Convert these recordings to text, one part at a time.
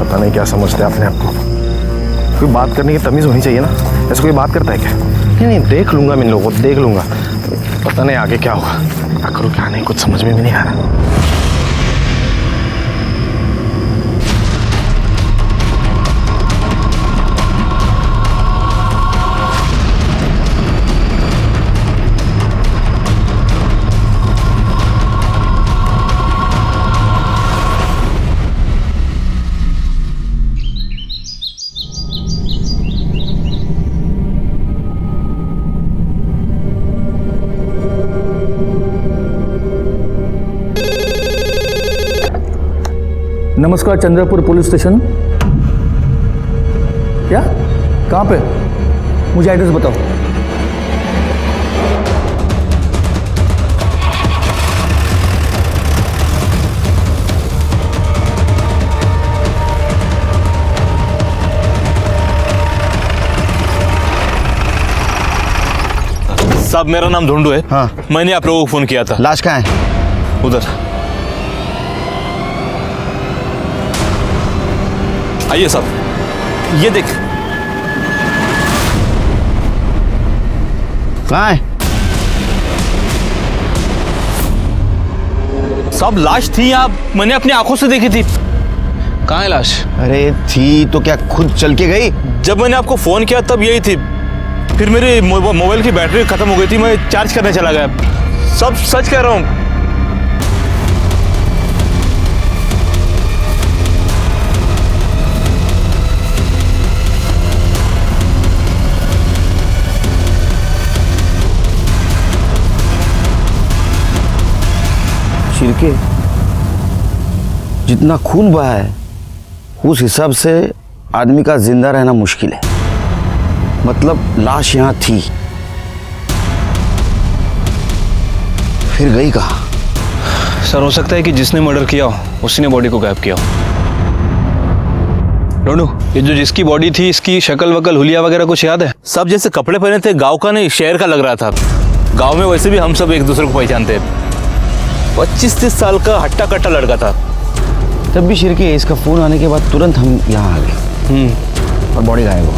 पता नहीं क्या समझते अपने आप को। कोई बात करने की तमीज़ होनी चाहिए ना, ऐसे कोई बात करता है क्या? नहीं, देख लूंगा मैं इन लोगों को, देख लूंगा। पता नहीं आगे क्या होगा, क्या करूँ क्या नहीं, कुछ समझ में भी नहीं आ रहा। नमस्कार, चंद्रपुर पुलिस स्टेशन। क्या? कहाँ पे? मुझे एड्रेस बताओ। साहब, मेरा नाम ढूंढू है। हाँ। मैंने आप लोगों को फोन किया था। लाश कहाँ है? उधर आइए साहब, ये देख। कहाँ है? साहब, लाश थी यहाँ, मैंने अपनी आंखों से देखी थी। कहाँ है लाश? अरे थी तो क्या खुद चल के गई? जब मैंने आपको फोन किया तब यही थी, फिर मेरी मोबाइल की बैटरी खत्म हो गई थी, मैं चार्ज करने चला गया। सब सच कह रहा हूँ। शिरके, जितना खून बहा है उस हिसाब से आदमी का जिंदा रहना मुश्किल है। मतलब लाश यहाँ थी, फिर गई कहाँ? सर, हो सकता है कि जिसने मर्डर किया हो उसी ने बॉडी को गायब किया हो। डोनू, ये जो जिसकी बॉडी थी, इसकी शक्ल वकल हुलिया वगैरह कुछ याद है? सब जैसे कपड़े पहने थे, गांव का नहीं शहर का लग रहा था। गांव में वैसे भी हम सब एक दूसरे को पहचानते हैं। 25-30 साल का हट्टा कट्टा लड़का था। तब भी शिरके, इसका फोन आने के बाद तुरंत हम यहाँ आ गए और बॉडी गायब हो।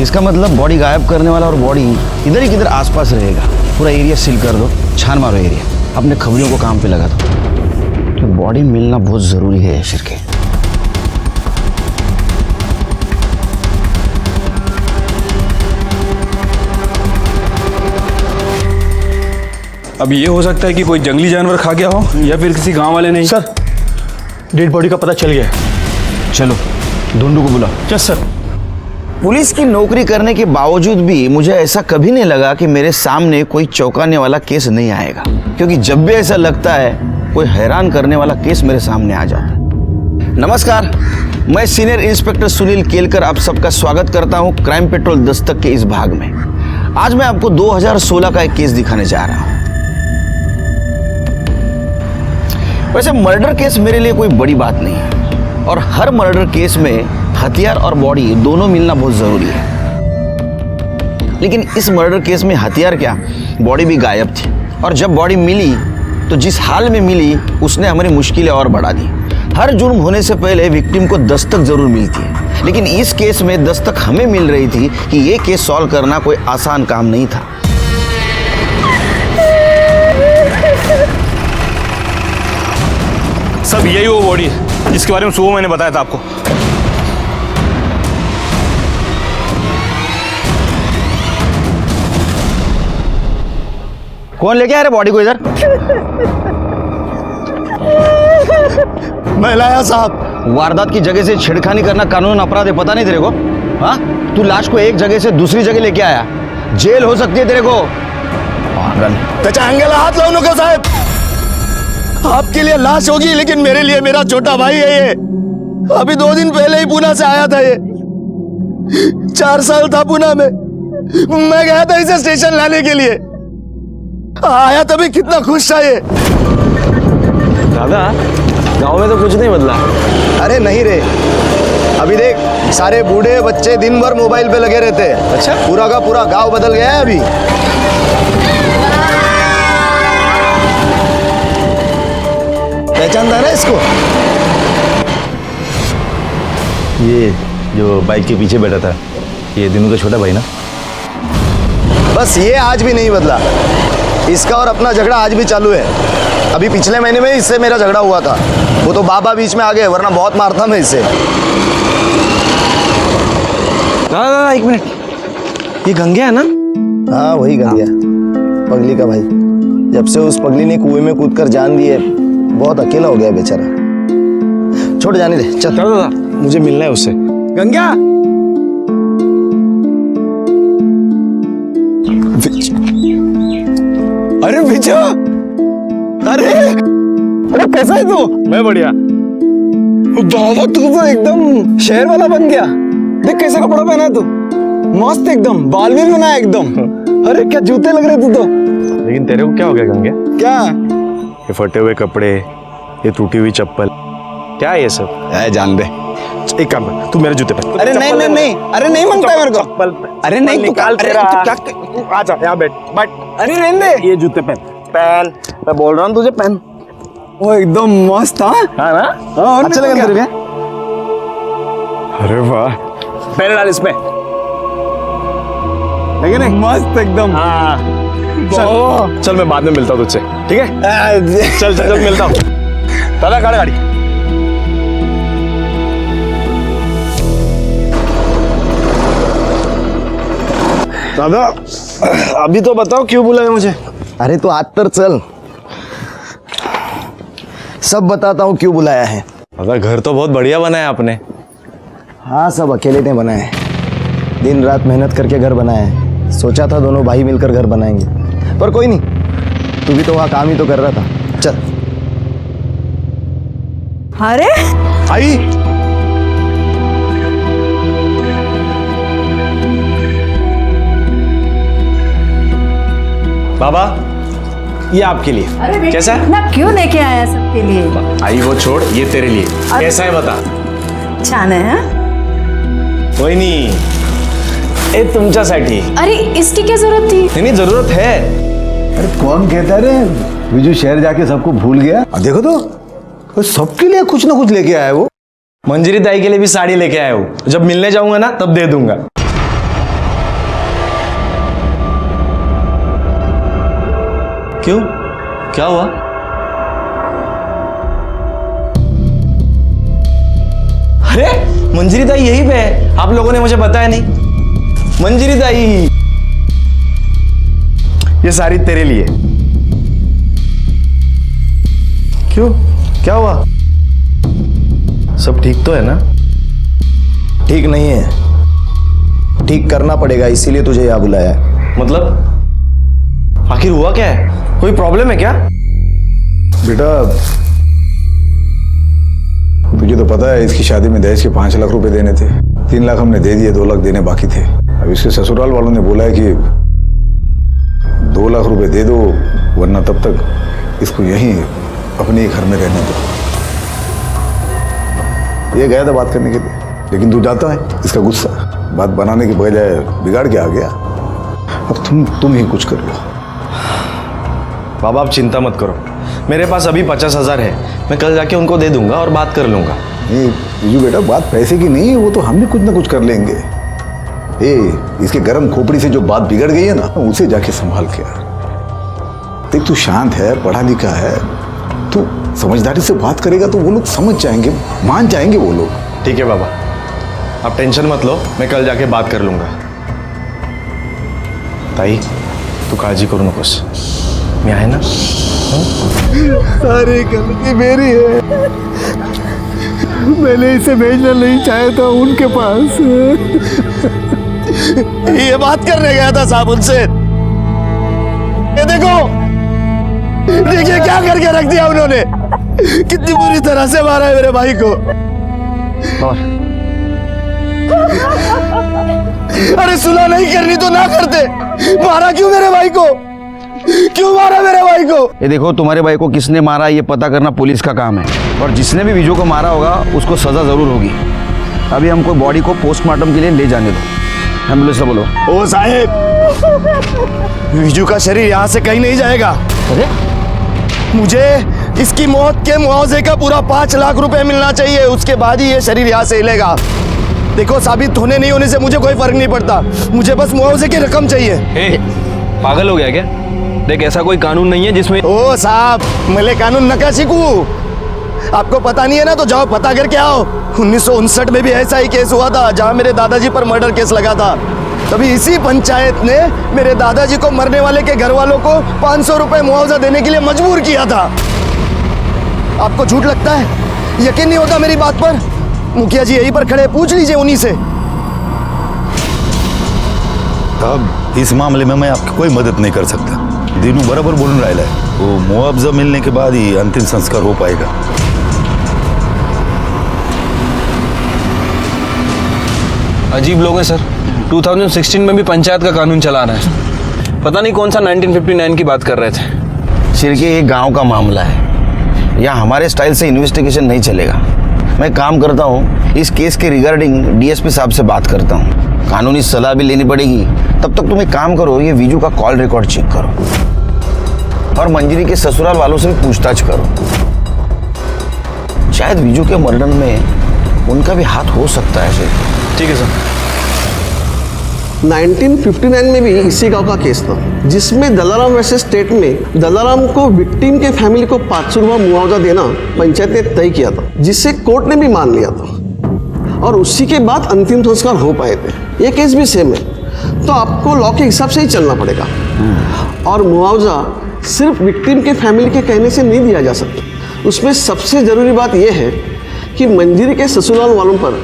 इसका मतलब बॉडी गायब करने वाला और बॉडी इधर ही किधर आसपास रहेगा। पूरा एरिया सील कर दो, छान मारो एरिया, अपने खबरियों को काम पे लगा दो। तो बॉडी मिलना बहुत जरूरी है शिरके। अब ये हो सकता है कि कोई जंगली जानवर खा गया हो या फिर किसी गांव वाले ने। सर, डेड बॉडी का पता चल गया है। चलो ढूंढू को बुलाओ। Yes sir. पुलिस की नौकरी करने के बावजूद भी मुझे ऐसा कभी नहीं लगा कि मेरे सामने कोई चौंकाने वाला केस नहीं आएगा, क्योंकि जब भी ऐसा लगता है कोई हैरान करने वाला केस मेरे सामने आ जाता है। नमस्कार, मैं सीनियर इंस्पेक्टर सुनील केलकर आप सबका स्वागत करता हूं क्राइम पेट्रोल दस्तक के इस भाग में। आज मैं आपको 2016 का एक केस दिखाने जा रहा हूं। वैसे मर्डर केस मेरे लिए कोई बड़ी बात नहीं है और हर मर्डर केस में हथियार और बॉडी दोनों मिलना बहुत जरूरी है। लेकिन इस मर्डर केस में हथियार क्या, बॉडी भी गायब थी और जब बॉडी मिली तो जिस हाल में मिली उसने हमारी मुश्किलें और बढ़ा दी। हर जुर्म होने से पहले विक्टिम को दस्तक जरूर मिलती है, लेकिन इस केस में दस्तक हमें मिल रही थी कि ये केस सॉल्व करना कोई आसान काम नहीं था। सब यही वो बॉडी है जिसके बारे में सुबह मैंने बताया था आपको। कौन लेके आ रहे बॉडी को इधर? मैं लाया साहब। वारदात की जगह से छेड़खानी करना कानून अपराध है, पता नहीं तेरे को? हाँ, तू लाश को एक जगह से दूसरी जगह लेके आया, जेल हो सकती है तेरे को। पागल। त्याच्या अंगाला हात लावू नको साहेब। आपके लिए लाश होगी लेकिन मेरे लिए मेरा छोटा भाई है ये। अभी 2 दिन पहले ही पुणे से आया था ये। 4 साल था पुणे में। मैं गया था इसे स्टेशन लाने के लिए, आया तभी कितना खुश था ये। दादा, गांव में तो कुछ नहीं बदला। अरे नहीं रे, अभी देख सारे बूढ़े बच्चे दिन भर मोबाइल पे लगे रहते हैं। अच्छा, पूरा का पूरा गांव बदल गया है अभी। पहचानता है इसको? ये जो बाइक के पीछे बैठा था, ये दिनू का छोटा भाई ना? बस ये आज भी नहीं बदला। इसका और अपना झगड़ा आज भी चालू है। अभी पिछले महीने में इससे मेरा झगड़ा हुआ था। वो तो बाबा बीच में आ गए, वरना बहुत मारता मैं इससे। दादा एक मिनट, ये गंगे है ना? हाँ वही गंगिया, पगली का भाई। जब से उस पगली ने कुएं में कूदकर जान दी है, बहुत अकेला हो गया बेचारा। छोड़ जाने दे, चल। चलो दादा, मुझे मिलना है उससे। गंगा, अरे विजय, अरे कैसा है तू? मैं बढ़िया। बाबा तू तो एकदम शहर वाला बन गया। देख कैसा कपड़ा पहना है तू, मस्त एकदम, बाल भी बनाया एकदम। अरे क्या जूते लग रहे तू तो। लेकिन तेरे को क्या हो गया गंगे? क्या? ये फटे हुए कपड़े, ये टूटी हुई चप्पल, क्या है ये सब? जान दे। एक काम कर, तू मेरे जूते पहन। अरे नहीं नहीं नहीं, अरे नहीं मांगता है मेरे को। चप्पल अरे नहीं, तू निकाल अरे तेरा। तू क्या? तू आजा यहाँ बैठ। अरे रहने दे। ये जूते पहन। मैं बोल रहा हूँ तुझे पहन। वो एकदम मस्त। हाँ हाँ ना? हाँ, अच्छा लगा तेरे तेरे? अरे वाह, पहन डाल इसमें। लगे नहीं? मस्त एकदम। हाँ चल, चल मैं बाद में मिलता हूँ तुझसे, ठीक है? चल चल चल मिलता हूँ। दादा गाड़ी गाड़ी। दादा अभी तो बताओ क्यों बुलाया मुझे? अरे तो आज तर चल, सब बताता हूँ क्यों बुलाया है। दादा घर तो बहुत बढ़िया बनाया आपने। हाँ सब अकेले ने बनाया है, दिन रात मेहनत करके घर बनाया है। सोचा था दोनों भाई मिलकर घर बनाएंगे, पर कोई नहीं, तू भी तो वहाँ काम ही तो कर रहा था। चल। अरे आई बाबा ये आपके लिए। अरे बेटी, कैसा है? इतना क्यों लेके आया सबके लिए? आई वो छोड़, ये तेरे लिए। कैसा है बता? छान आहे हा? वहिनी ए तुमच्यासाठी। अरे इसकी क्या जरूरत थी? नहीं जरूरत है। अरे कौन कहता रे विजू शहर जाके सबको भूल गया? देखो तो वो सबके लिए कुछ ना कुछ लेके आया है वो। मंजरी ताई के लिए भी साड़ी लेके आया हूँ, जब मिलने जाऊंगा ना तब दे दूंगा। क्यों, क्या हुआ? अरे मंजरी ताई यहीं पे है, आप लोगों ने मुझे बताया नहीं। मंजरी ताई ये साड़ी तेरे लिए। क्यों, क्या हुआ? सब ठीक तो है ना? ठीक नहीं है, ठीक करना पड़ेगा, इसीलिए तुझे यहाँ बुलाया है। मतलब आखिर हुआ क्या है? कोई प्रॉब्लम है क्या? बेटा तुझे तो पता है इसकी शादी में दहेज के 5 लाख रुपए देने थे। 3 लाख हमने दे दिए, 2 लाख देने बाकी थे। अब इसके ससुराल वालों ने बोला है कि 2 लाख रुपए दे दो, वरना तब तक इसको यहीं अपने ही घर में रहने दो। ये गया था बात करने के लिए, लेकिन तू जाता है इसका गुस्सा बात बनाने के बजाय बिगाड़ के आ गया। अब तुम ही कुछ कर लो। बाबा आप चिंता मत करो, मेरे पास अभी 50,000 है, मैं कल जाके उनको दे दूंगा और बात कर लूंगा। नहीं बिजू बेटा, बात पैसे की नहीं है, वो तो हम भी कुछ ना कुछ कर लेंगे। इसके गर्म खोपड़ी से जो बात बिगड़ गई है ना, उसे जाके संभाल के यार। देख तू शांत है, पढ़ा लिखा है, तू समझदारी से बात करेगा तो वो लोग समझ जाएंगे, मान जाएंगे वो लोग। ठीक है बाबा, आप टेंशन मत लो, मैं कल जाके बात कर लूंगा। ताई तू काळजी करू नकोस, मी आहे ना? सारी गलती मेरी है, मैंने इसे भेजना नहीं चाहा था उनके पास। ये बात करने गया था साहब उनसे। ये देखो, देखिए क्या करके रख दिया उन्होंने, कितनी बुरी तरह से मारा है मेरे भाई को। अरे सुलह नहीं करनी तो ना करते, मारा क्यों मेरे भाई को? क्यों मारा मेरे भाई को? ये देखो, तुम्हारे भाई को किसने मारा ये पता करना पुलिस का काम है, और जिसने भी विजू को मारा होगा उसको सजा जरूर होगी। अभी हमको बॉडी को पोस्टमार्टम के लिए ले जाने दो। एम्बुलेंस से बोलो। ओ साहेब, विजू का शरीर यहाँ से कहीं नहीं जाएगा। अरे मुझे इसकी मौत के मुआवजे का पूरा 5 लाख रुपए मिलना चाहिए, उसके बाद ही ये शरीर यहाँ से हिलेगा। देखो, साबित होने नहीं होने से मुझे कोई फर्क नहीं पड़ता, मुझे बस मुआवजे की रकम चाहिए। ए, पागल हो गया क्या? देख, ऐसा कोई कानून नहीं है जिसमें ओ साहब, मैले कानून नका सीखू। आपको पता नहीं है ना, तो जाओ पता करके आओ। 1959 में भी ऐसा ही केस हुआ था जहां मेरे दादाजी पर मर्डर केस लगा था। तभी इसी पंचायत ने मेरे दादाजी को मरने वाले के घर वालों को 500 रुपए मुआवजा देने के लिए मजबूर किया था। आपको झूठ लगता है? यकीन नहीं होता मेरी बात पर? मुखिया जी यहीं पर खड़े, पूछ लीजिए उन्हीं से। अब इस मामले में मैं आपकी कोई मदद नहीं कर सकता। दीनू बराबर बोलून राहिला है, वो मुआवजा मिलने के बाद ही अंतिम संस्कार हो पाएगा। अजीब लोग हैं सर। 2016 में भी पंचायत का कानून चला रहा है, पता नहीं कौन सा 1959 की बात कर रहे थे। शिरके, ये गांव का मामला है, यहाँ हमारे स्टाइल से इन्वेस्टिगेशन नहीं चलेगा। मैं काम करता हूँ, इस केस के रिगार्डिंग डीएसपी साहब से बात करता हूँ, कानूनी सलाह भी लेनी पड़ेगी। तब तक तुम एक काम करो, ये विजू का कॉल रिकॉर्ड चेक करो और मंजरी के ससुराल वालों से भी पूछताछ करो। शायद विजू के मर्डर में उनका भी हाथ हो सकता है। ठीक है सर। 1959 में भी इसी गांव का केस था, जिसमें दलाराम वर्सेस स्टेट में दलाराम को विक्टिम के फैमिली को 500 रुपया मुआवजा देना पंचायत ने तय किया था, जिसे कोर्ट ने भी मान लिया था और उसी के बाद अंतिम संस्कार हो पाए थे। ये केस भी सेम है, तो आपको लॉ के हिसाब से ही चलना पड़ेगा और मुआवजा सिर्फ विक्टिम के फैमिली के कहने से नहीं दिया जा सकता। उसमें सबसे जरूरी बात यह है कि मंजरी के ससुराल वालों पर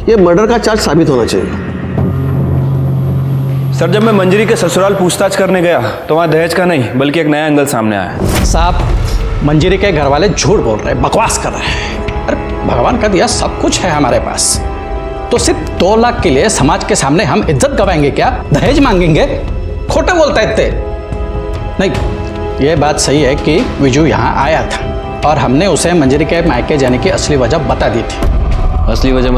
यह मर्डर का चार्ज साबित होना चाहिए। सर, जब मैं मंजरी के ससुराल पूछताछ करने गया तो वहाँ दहेज का नहीं बल्कि एक नया एंगल सामने आया। साहब, मंजरी के घर वाले झूठ बोल रहे हैं, बकवास कर रहे हैं। अरे भगवान का दिया सब कुछ है हमारे पास, तो सिर्फ 2 लाख के लिए समाज के सामने हम इज्जत गवाएंगे क्या? दहेज मांगेंगे? खोटे बोलता है इतने। नहीं, ये बात सही है कि विजू यहाँ आया था और हमने उसे मंजरी के मायके जाने की असली वजह बता दी थी। असली वजह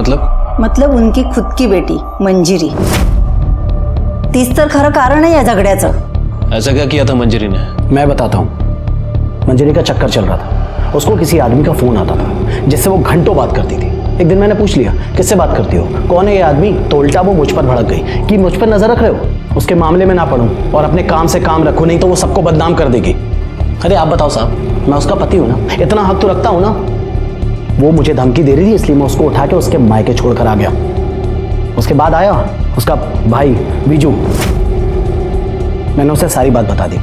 मतलब उनकी खुद की बेटी मंजिरी, तीच तर खरं कारण आहे या झगड्याचं। ऐसा क्या किया था मंजरी ने? मैं बताता हूँ। मंजरी का चक्कर चल रहा था, उसको किसी आदमी का फोन आता था जिससे वो घंटों बात करती थी। एक दिन मैंने पूछ लिया, किससे बात करती हो, कौन है ये आदमी? तो उल्टा वो मुझ पर भड़क गई कि मुझ पर नजर रख रहे हो, उसके मामले में ना पढ़ूं और अपने काम से काम रखो, नहीं तो वो सबको बदनाम कर देगी। अरे आप बताओ साहब, मैं उसका पति हूँ ना, इतना हक तो रखता हूँ ना। वो मुझे धमकी दे रही थी, इसलिए मैं उसको उठा के उसके मायके छोड़कर आ गया। उसके बाद आया उसका भाई विजू, मैंने उसे सारी बात बता दी।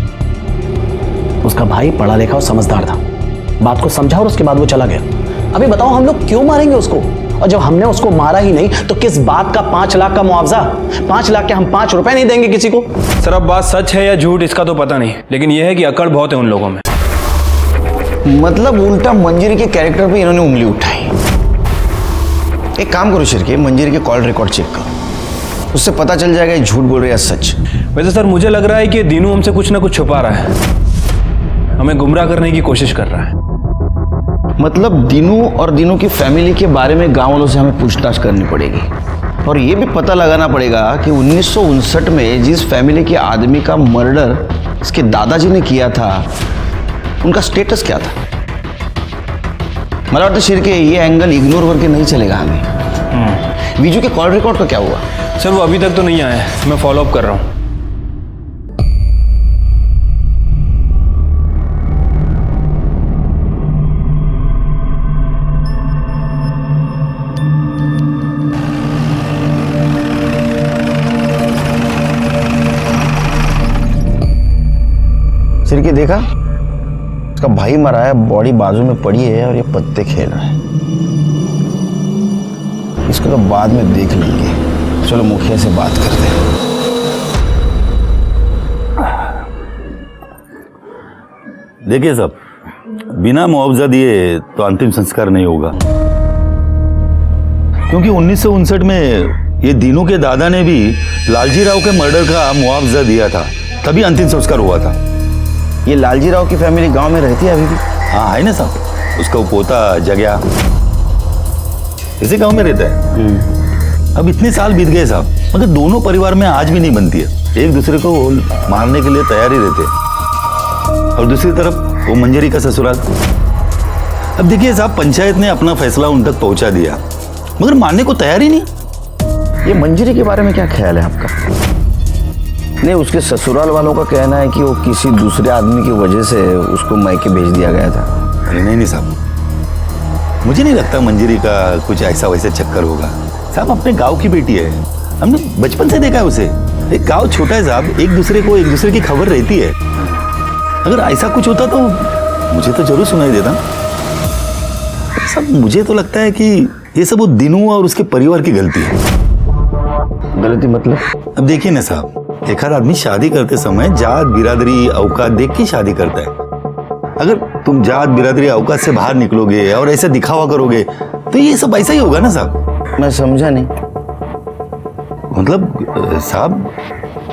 उसका भाई पढ़ा लिखा और समझदार था, बात को समझा और उसके बाद वो चला गया। अभी बताओ हम लोग क्यों मारेंगे उसको? और जब हमने उसको मारा ही नहीं तो किस बात का 5 लाख का मुआवजा? 5 लाख के हम 5 रुपए नहीं देंगे किसी को। सर, अब बात सच है या झूठ इसका तो पता नहीं, लेकिन यह है कि अकड़ बहुत है उन लोगों में। मतलब उल्टा मंजरी के कैरेक्टर पे इन्होंने उंगली उठाई। एक काम करो शिरके, मंजरी के कॉल रिकॉर्ड चेक करो, उससे पता चल जाएगा ये झूठ बोल रहे हैं सच। वैसे सर, मुझे लग रहा है कि दीनू हमसे कुछ ना कुछ छुपा रहा है, हमें गुमराह करने की कोशिश कर रहा है। मतलब दीनू और दीनू की फैमिली के बारे में गांव वालों से हमें पूछताछ करनी पड़ेगी और ये भी पता लगाना पड़ेगा कि 1959 में जिस फैमिली के आदमी का मर्डर इसके दादाजी ने किया था, उनका स्टेटस क्या था। मला वाटतं शिरके, ये एंगल इग्नोर करके नहीं चलेगा हमें। विजू के कॉल रिकॉर्ड का क्या हुआ? सर, वो अभी तक तो नहीं आया है, मैं फॉलो अप कर रहा हूँ। सिरके देखा, उसका भाई मरा है, बॉडी बाजू में पड़ी है और ये पत्ते खेल रहा है। इसको तो बाद में देख लेंगे, चलो मुखिया से बात करते हैं। देखिए साहब, बिना मुआवजा दिए तो अंतिम संस्कार नहीं होगा, क्योंकि 1959 में ये दीनू के दादा ने भी लालजी राव के मर्डर का मुआवजा दिया था, तभी अंतिम संस्कार हुआ था। ये लालजी राव की फैमिली गांव में रहती है अभी भी? हाँ है ना साहब, उसका पोता जगया इसी गांव में रहता है। अब इतने साल बीत गए साहब, मगर दोनों परिवार में आज भी नहीं बनती है, एक दूसरे को मारने के लिए तैयार ही रहते हैं। और दूसरी तरफ वो मंजरी का ससुराल। अब देखिए साहब, पंचायत ने अपना फैसला उन तक पहुंचा दिया, मगर मानने को तैयार ही नहीं। ये मंजरी के बारे में क्या ख्याल है आपका? नहीं, उसके ससुराल वालों का कहना है कि वो किसी दूसरे आदमी की वजह से उसको मायके भेज दिया गया था। अरे नहीं साहब, मुझे नहीं लगता मंजरी का कुछ ऐसा वैसा चक्कर होगा। साहब अपने गांव की बेटी है, हमने बचपन से देखा है उसे। एक गांव छोटा है साहब, एक दूसरे की खबर रहती है। अगर ऐसा कुछ होता तो मुझे तो जरूर सुनाई देता। साहब मुझे तो लगता है कि ये सब वो दिनू और उसके परिवार की गलती है। गलती मतलब? अब देखिए ना साहब, एक आध आदमी शादी करते समय जात बिरादरी औकात देख के शादी करता है। अगर तुम जात बिरादरी औकात से बाहर निकलोगे और ऐसा दिखावा करोगे तो ये सब ऐसा ही होगा ना साहब। मैं समझा नहीं। मतलब साहब,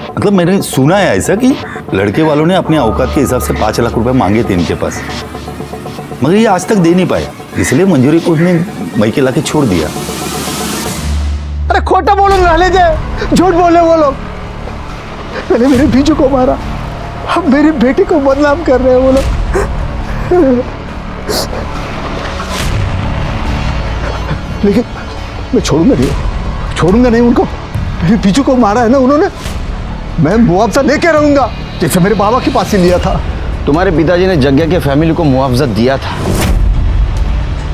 मतलब मैंने सुना है ऐसा कि लड़के वालों ने अपने औकात के हिसाब से 5 लाख रुपए मांगे थे इनके पास, मगर ये आज तक दे नहीं पाए, इसलिए मंजूरी को उसने मायके लाके छोड़ दिया। अरे खोटा बोलो रहने दे, झूठ बोले वो लोग। मैंने मेरे बीजू को मारा, अब मेरी बेटी को बदनाम कर रहे हैं वो लोग। लेकिन मैं छोड़ूंगा नहीं उनको। मेरे बीजू को मारा है ना उन्होंने, मैं मुआवजा लेके रहूंगा, जैसे मेरे बाबा के पास से लिया था। तुम्हारे पिताजी ने जग्गा के फैमिली को मुआवजा दिया था,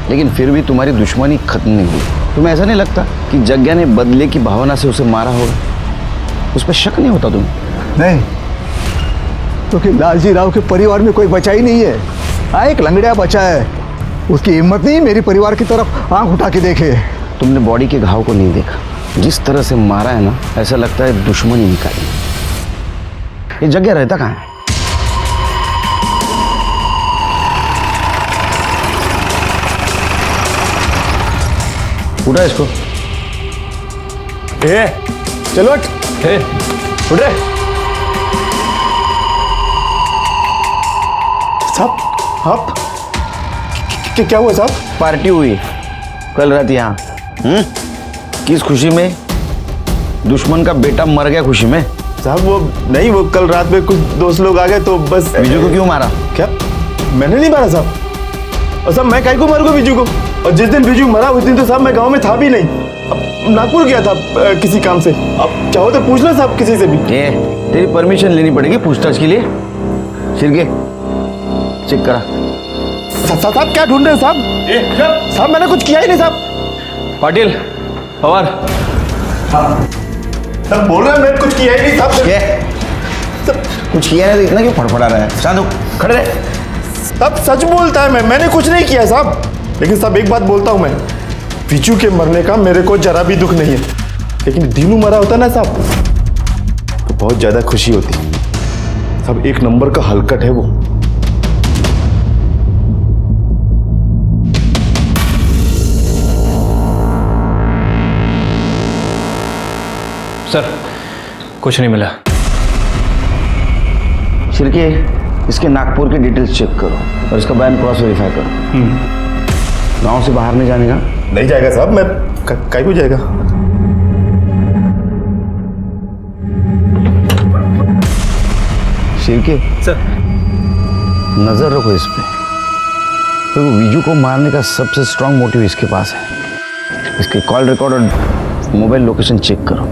लेकिन फिर भी तुम्हारी दुश्मनी खत्म नहीं हुई। तुम्हें ऐसा नहीं लगता कि जग्गा ने बदले की भावना से उसे मारा होगा? उस पर शक नहीं होता तुम्हें? नहीं, क्योंकि लालजी राव के परिवार में कोई बचा ही नहीं है। हाँ, एक लंगड़िया बचा है, उसकी हिम्मत नहीं मेरे परिवार की तरफ आंख उठा के देखे। तुमने बॉडी के घाव को नहीं देखा, जिस तरह से मारा है ना, ऐसा लगता है दुश्मनी निकाली। ये जग्गा रहता कहाँ है? उठा इसको। चलो उठ रे साहब। आप क्या हुआ साहब? पार्टी हुई कल रात यहाँ। किस खुशी में? दुश्मन का बेटा मर गया खुशी में। साहब वो नहीं, वो कल रात में कुछ दोस्त लोग आ गए तो बस। बीजू को क्यों मारा? क्या मैंने नहीं मारा साहब? और साहब मैं काहे को मारूंगा बीजू को? और जिस दिन बीजू मरा उस दिन तो साहब मैं गांव में था भी नहीं, अब नागपुर गया था किसी काम से। अब चाहो तो पूछ लो साहब किसी से भी। तेरी परमिशन लेनी पड़ेगी पूछताछ के लिए। शिरके चेक करा। साहब क्या ढूंढ रहे हो साहब? साहब मैंने कुछ किया ही नहीं साहब। पाटिल पवार, साहब बोल रहे हैं मैं कुछ किया ही नहीं साहब। कुछ किया है तो इतना क्यों फड़फड़ा रहा है? साधु खड़े रहे। साहब सच बोलता है, मैंने कुछ नहीं किया साहब। लेकिन साहब एक बात बोलता हूँ मैं, बीजू के मरने का मेरे को जरा भी दुख नहीं है, लेकिन दीनू मरा होता ना साहब तो बहुत ज्यादा खुशी होती। साहब एक नंबर का हलकट है वो। सर कुछ नहीं मिला। शिरके इसके नागपुर के डिटेल्स चेक करो और इसका बयान क्रॉस वेरीफाई करो। गांव से बाहर नहीं जाने का? नहीं जाएगा साहब, मैं काहे को जाएगा? शिरके सर नजर रखो इस पे, क्योंकि बीजू को मारने का सबसे स्ट्रांग मोटिव इसके पास है। इसके कॉल रिकॉर्ड और मोबाइल लोकेशन चेक करो।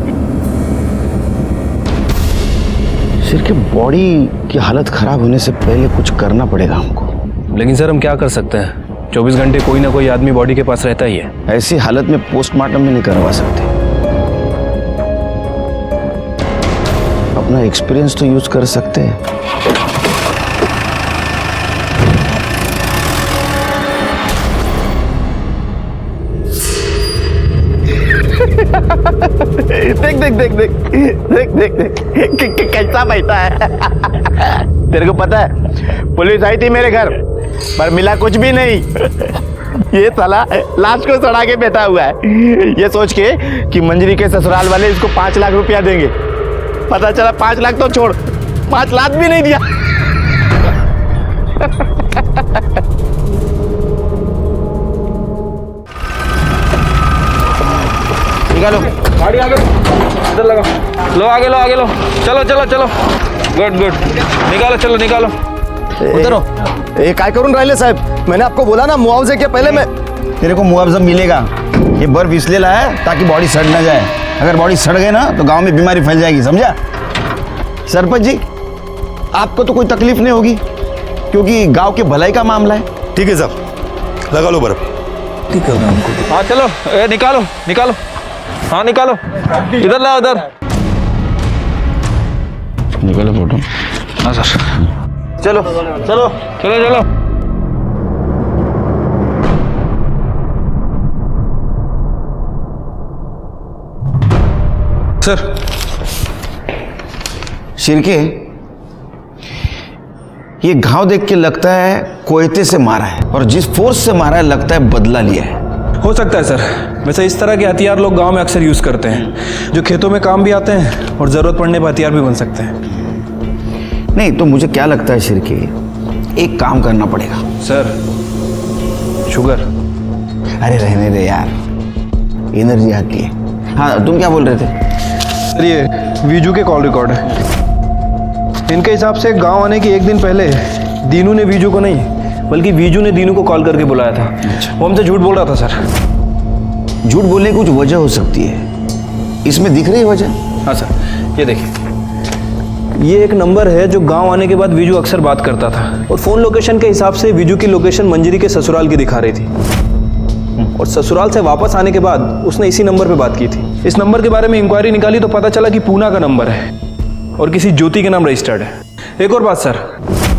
शिरके बॉडी की हालत खराब होने से पहले कुछ करना पड़ेगा हमको। लेकिन सर हम क्या कर सकते हैं? 24 घंटे कोई ना कोई आदमी बॉडी के पास रहता ही है। ऐसी हालत में पोस्टमार्टम भी नहीं करवा सकते। अपना एक्सपीरियंस तो यूज कर सकते हैं। देख देख देख देख देख देख देख कैसा बैठा है। तेरे को पता है पुलिस आई थी मेरे घर पर मिला कुछ भी नहीं। ये साला लाश को सड़ा के बैठा हुआ है, ये सोच के कि मंजरी के ससुराल वाले इसको 5 लाख रुपया देंगे। पता चला 5 लाख तो छोड़, 5 लाख भी नहीं दिया। निकालो गाड़ी आगे, इधर लगा लो, आगे लो, आगे लो, चलो चलो चलो, गुड गुड, निकालो, चलो निकालो, उतरो। ये काय करून राहिले साहेब? मैंने आपको बोला ना मुआवजे के पहले मैं तेरे को मुआवजा मिलेगा। ये बर्फ इसलिए लाया है ताकि बॉडी सड़ ना जाए। अगर बॉडी सड़ गई ना तो गांव में बीमारी फैल जाएगी, समझा? सरपंच जी, आपको तो कोई तकलीफ नहीं होगी क्योंकि गांव के भलाई का मामला है। ठीक है साहब, लगा लो बर्फ। हाँ चलो, निकालो निकालो, हाँ निकालो, इधर लाओ इधर। निकालो फोटो। हाँ सर, चलो चलो चलो चलो। सर, शिरके, ये घाव देख के लगता है कोयते से मारा है और जिस फोर्स से मारा है लगता है बदला लिया है। हो सकता है सर। वैसे इस तरह के हथियार लोग गांव में अक्सर यूज करते हैं, जो खेतों में काम भी आते हैं और जरूरत पड़ने पर हथियार भी बन सकते हैं। नहीं तो मुझे क्या लगता है शिरके, एक काम करना पड़ेगा। Sir, sugar. अरे रहने दे यार, एनर्जी आती है। हाँ तुम क्या बोल रहे थे? सर, ये वीजू के कॉल रिकॉर्ड है। इनके हिसाब से गांव आने के एक दिन पहले दीनू ने वीजू को नहीं बल्कि वीजू ने दीनू को कॉल करके बुलाया था। वो हमसे झूठ बोल रहा था सर। झूठ बोलने की कुछ वजह हो सकती है, इसमें दिख रही वजह? हाँ सर, ये देखिए, ये एक नंबर है जो गांव आने के बाद वीजू अक्सर बात करता था और फोन लोकेशन के हिसाब से वीजू की लोकेशन मंजरी के ससुराल की दिखा रही थी और ससुराल से वापस आने के बाद उसने इसी नंबर पे बात की थी। इस नंबर के बारे में इंक्वायरी निकाली तो पता चला कि पूना का नंबर है और किसी ज्योति के नाम रजिस्टर्ड है। एक और बात सर,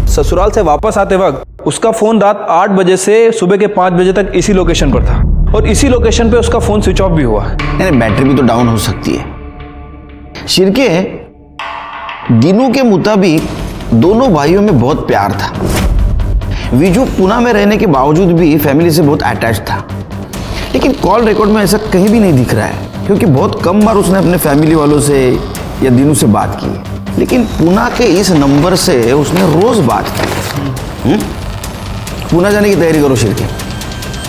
ससुराल से वापस आते वक्त उसका फोन रात 8 बजे से सुबह के 5 बजे तक इसी लोकेशन पर था और इसी लोकेशन पे उसका फोन स्विच ऑफ भी हुआ। यानी बैटरी भी तो डाउन हो सकती है। शिरके, दीनू के मुताबिक दोनों भाइयों में बहुत प्यार था। वीजू पुणे में रहने के बावजूद भी फैमिली से बहुत अटैच था, लेकिन कॉल रिकॉर्ड में ऐसा कहीं भी नहीं दिख रहा है क्योंकि बहुत कम बार उसने अपने फैमिली वालों से या दीनू से बात की। लेकिन पुणे के इस नंबर से उसने रोज बात की। पुणे जाने की तैयारी करो शिरके,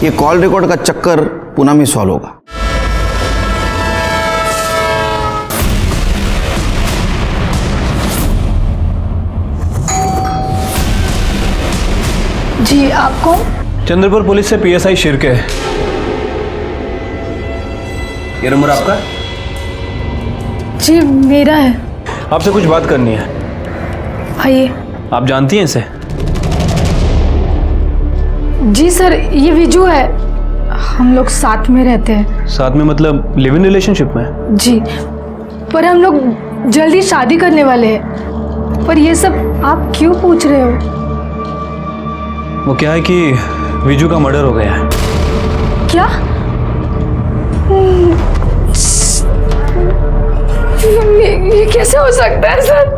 ये कॉल रिकॉर्ड का चक्कर पुणे में सॉल्व होगा। जी, आप कौन? चंद्रपुर पुलिस से PSI शिरके। ये नंबर आपका? जी मेरा है। आपसे कुछ बात करनी है। आइए। आप जानती हैं इसे? जी सर, ये विजू है, हम लोग साथ में रहते हैं। साथ में मतलब लिव इन रिलेशनशिप में? जी, पर हम लोग जल्दी शादी करने वाले हैं। पर ये सब आप क्यों पूछ रहे हो? वो क्या है कि विजू का मर्डर हो गया है। क्या? ये कैसे हो सकता है सर?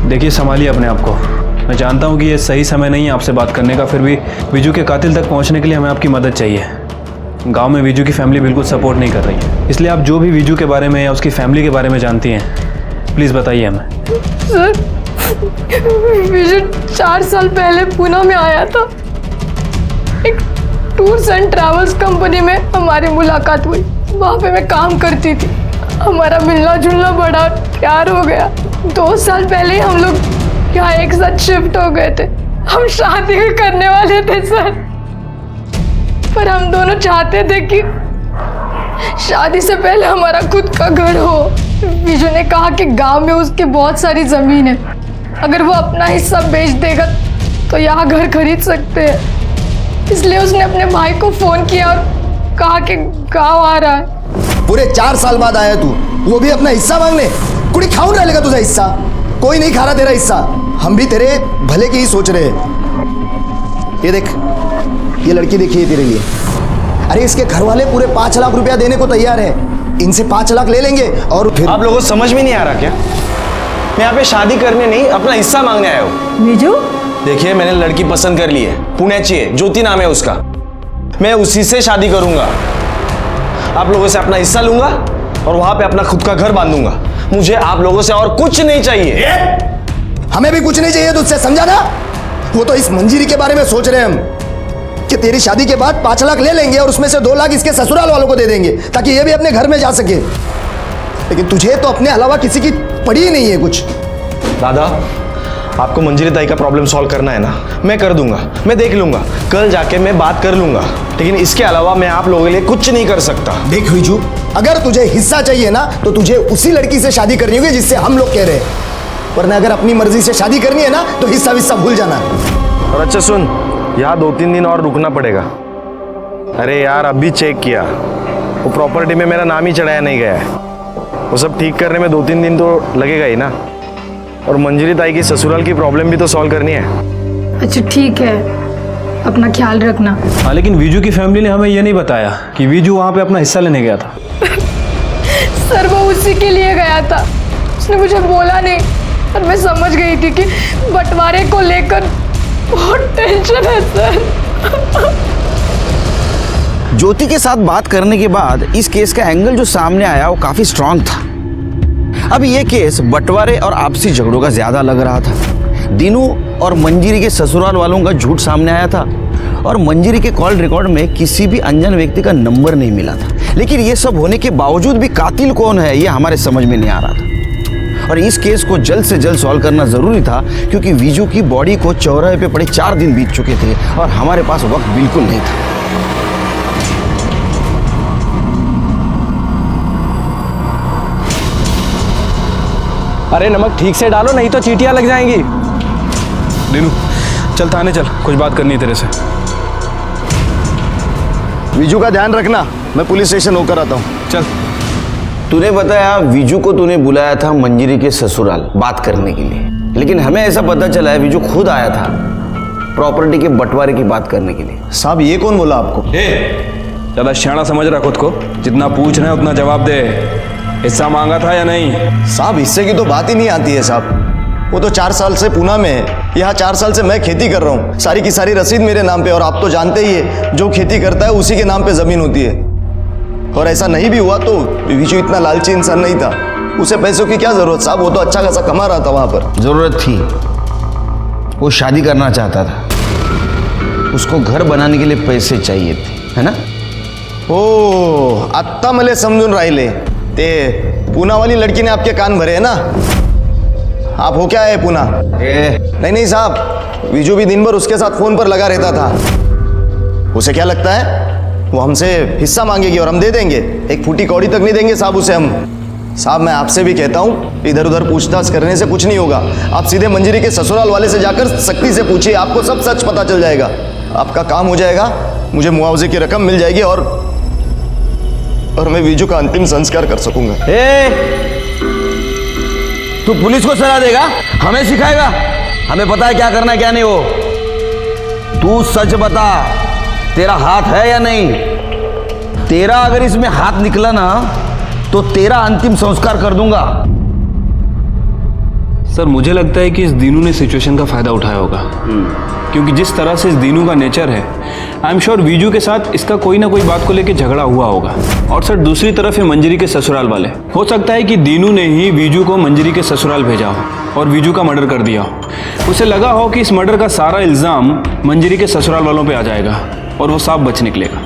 देखिए, संभालिए अपने आप को। मैं जानता हूँ कि ये सही समय नहीं है आपसे बात करने का, फिर भी विजू के कातिल तक पहुँचने के लिए हमें आपकी मदद चाहिए। गांव में विजू की फैमिली बिल्कुल सपोर्ट नहीं कर रही है, इसलिए आप जो भी विजू के बारे में या उसकी फैमिली के बारे में जानती हैं प्लीज़ बताइए हमें। सर, विजू 4 साल पहले पुणे में आया था। एक टूर्स एंड ट्रैवल्स कंपनी में हमारी मुलाकात हुई। वहाँ पे मैं काम करती थी, हमारा मिलना जुलना बड़ा प्यार हो गया। 2 साल पहले ही हम लोग यहाँ एक साथ शिफ्ट हो गए थे। हम शादी करने वाले थे सर, पर हम दोनों चाहते थे कि शादी से पहले हमारा खुद का घर हो। विजू ने कहा कि गांव में उसकी बहुत सारी जमीन है, अगर वो अपना हिस्सा बेच देगा तो यहाँ घर खरीद सकते हैं। इसलिए उसने अपने भाई को फोन किया और कहा कि गांव आ रहा है। पूरे 4 साल बाद आया तू, वो भी अपना हिस्सा मांगने? कुड़ी खाऊं रहेगा तुझा हिस्सा? कोई नहीं खा रहा तेरा हिस्सा, हम भी तेरे भले की ही सोच रहे हैं। ये देख, ये लड़की देखिए तेरे लिए। अरे इसके घर वाले पूरे 5 लाख रुपया देने को तैयार है। इनसे 5 लाख ले लेंगे और फिर आप लोगों को समझ में नहीं आ रहा क्या? मैं यहाँ पे शादी करने नहीं, अपना हिस्सा मांगने आया हूँ। विजू, देखिए, मैंने लड़की पसंद कर ली है, पुण्याची है, ज्योति नाम है उसका। मैं उसी से शादी करूंगा। आप लोगों से अपना हिस्सा लूंगा और वहां पे अपना खुद का घर बांधूंगा। मुझे आप लोगों से और कुछ नहीं चाहिए। हमें भी कुछ नहीं चाहिए तुझसे, समझा ना? वो तो इस मंजीरी के बारे में सोच रहे हैं हम कि तेरी शादी के बाद 5 लाख ले लेंगे और उसमें से 2 लाख इसके ससुराल वालों को दे देंगे ताकि ये भी अपने घर में जा सके। लेकिन तुझे तो अपने अलावा किसी की पड़ी ही नहीं है कुछ। दादा, आपको मंजरी ताई का प्रॉब्लम सॉल्व करना है ना, मैं कर दूंगा, मैं देख लूंगा, कल जाके मैं बात कर लूंगा, लेकिन इसके अलावा मैं आप लोगों के लिए कुछ नहीं कर सकता। देख विजू, अगर तुझे हिस्सा चाहिए ना तो तुझे उसी लड़की से शादी करनी होगी जिससे हम लोग कह रहे हैं, वरना अगर अपनी मर्जी से शादी करनी है ना तो हिस्सा विस्सा भूल जाना। और अच्छा सुन, यहाँ 2-3 दिन और रुकना पड़ेगा। अरे यार, अभी चेक किया, वो प्रॉपर्टी में मेरा नाम ही चढ़ाया नहीं गया है। वो सब ठीक करने में 2-3 दिन तो लगेगा ही ना। और मंजरी ताई की ससुराल की प्रॉब्लम भी तो सॉल्व करनी है। अच्छा ठीक है, अपना ख्याल रखना। हाँ, लेकिन वीजू की फैमिली ने हमें ये नहीं बताया कि वीजू वहाँ पे अपना हिस्सा लेने गया था। सर वो उसी के लिए गया था, उसने मुझे बोला नहीं, और मैं समझ गई थी कि बंटवारे को लेकर बहुत टेंशन है सर। ज्योति के साथ बात करने के बाद इस केस का एंगल जो सामने आया वो काफी स्ट्रांग था। अब ये केस बंटवारे और आपसी झगड़ों का ज्यादा लग रहा था। दीनू और मंजरी के ससुराल वालों का झूठ सामने आया था, और मंजरी के कॉल रिकॉर्ड में किसी भी अनजान व्यक्ति का नंबर नहीं मिला था। लेकिन ये सब होने के बावजूद भी कातिल कौन है ये हमारे समझ में नहीं आ रहा था। और इस केस को जल्द से जल्द सॉल्व करना जरूरी था, क्योंकि वीजू की बॉडी को चौराहे पे पड़े 4 दिन बीत चुके थे और हमारे पास वक्त बिल्कुल नहीं था। अरे नमक ठीक से डालो, नहीं तो चींटियां लग जाएंगी। दीनू चल थाने चल, कुछ बात करनी है तेरे से। विजू का ध्यान रखना, मैं पुलिस स्टेशन होकर आता हूँ। चल। तूने बताया विजू को तूने बुलाया था मंजरी के ससुराल बात करने के लिए, लेकिन हमें ऐसा पता चला है विजू खुद आया था प्रॉपर्टी के बंटवारे की बात करने के लिए। साहब ये कौन बोला आपको? ज्यादा शाना समझ रहा खुद को, जितना पूछ रहे हैं उतना जवाब दे। हिस्सा मांगा था या नहीं? साहब हिस्से की तो बात ही नहीं आती है साहब। वो तो 4 साल से पूना में है, यहाँ 4 साल से मैं खेती कर रहा हूँ, सारी की सारी रसीद मेरे नाम पे। और आप तो जानते ही है, जो खेती करता है उसी के नाम पे जमीन होती है। और ऐसा नहीं भी हुआ तो विजू इतना लालची इंसान नहीं था, उसे पैसों की क्या जरूरत साहब, वो तो अच्छा खासा कमा रहा था वहां पर। जरूरत थी, वो शादी करना चाहता था, उसको घर बनाने के लिए पैसे चाहिए थे, है ना? ओ आत्ता मले समजून राहिले, ते पूना वाली लड़की ने आपके कान भरे है ना? आप हो क्या है पूना? नहीं साहब, विजू भी दिन भर उसके साथ फोन पर लगा रहता था। उसे क्या लगता है वो हमसे हिस्सा मांगेगी और हम दे देंगे? एक फूटी कौड़ी तक नहीं देंगे साहब उसे हम। साहब मैं आपसे भी कहता हूँ, इधर उधर पूछताछ करने से कुछ नहीं होगा। आप सीधे मंजरी के ससुराल वाले से जाकर सख्ती से पूछिए, आपको सब सच पता चल जाएगा, आपका काम हो जाएगा, मुझे मुआवजे की रकम मिल जाएगी और मैं विजू का अंतिम संस्कार कर सकूंगा। तू पुलिस को सलाह देगा, हमें सिखाएगा? हमें पता है क्या करना है क्या नहीं। हो तू सच बता, तेरा हाथ है या नहीं? तेरा अगर इसमें हाथ निकला ना तो तेरा अंतिम संस्कार कर दूंगा। सर मुझे लगता है कि इस दीनू ने सिचुएशन का फायदा उठाया होगा, क्योंकि जिस तरह से इस दीनू का नेचर है, आई एम श्योर वीजू के साथ इसका कोई ना कोई बात को लेकर झगड़ा हुआ होगा। और सर दूसरी तरफ है मंजरी के ससुराल वाले, हो सकता है कि दीनू ने ही वीजू को मंजरी के ससुराल भेजा हो और वीजू का मर्डर कर दिया हो। उसे लगा हो कि इस मर्डर का सारा इल्जाम मंजरी के ससुराल वालों पे आ जाएगा और वो साफ बच निकलेगा।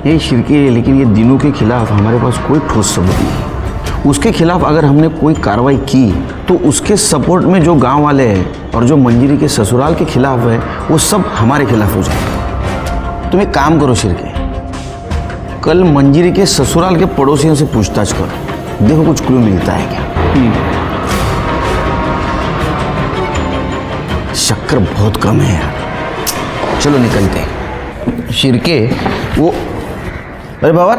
ये शिरके, लेकिन ये दीनू के खिलाफ हमारे पास कोई ठोस सबूत नहीं। उसके खिलाफ अगर हमने कोई कार्रवाई की तो उसके सपोर्ट में जो गांव वाले हैं और जो मंजरी के ससुराल के खिलाफ है वो सब हमारे खिलाफ हो जाएगा। तुम एक काम करो शिरके, कल मंजरी के ससुराल के पड़ोसियों से पूछताछ करो, देखो कुछ क्लू मिलता है क्या। शक्कर बहुत कम है यार, चलो निकलते हैं। शिरके वो, अरे बाबा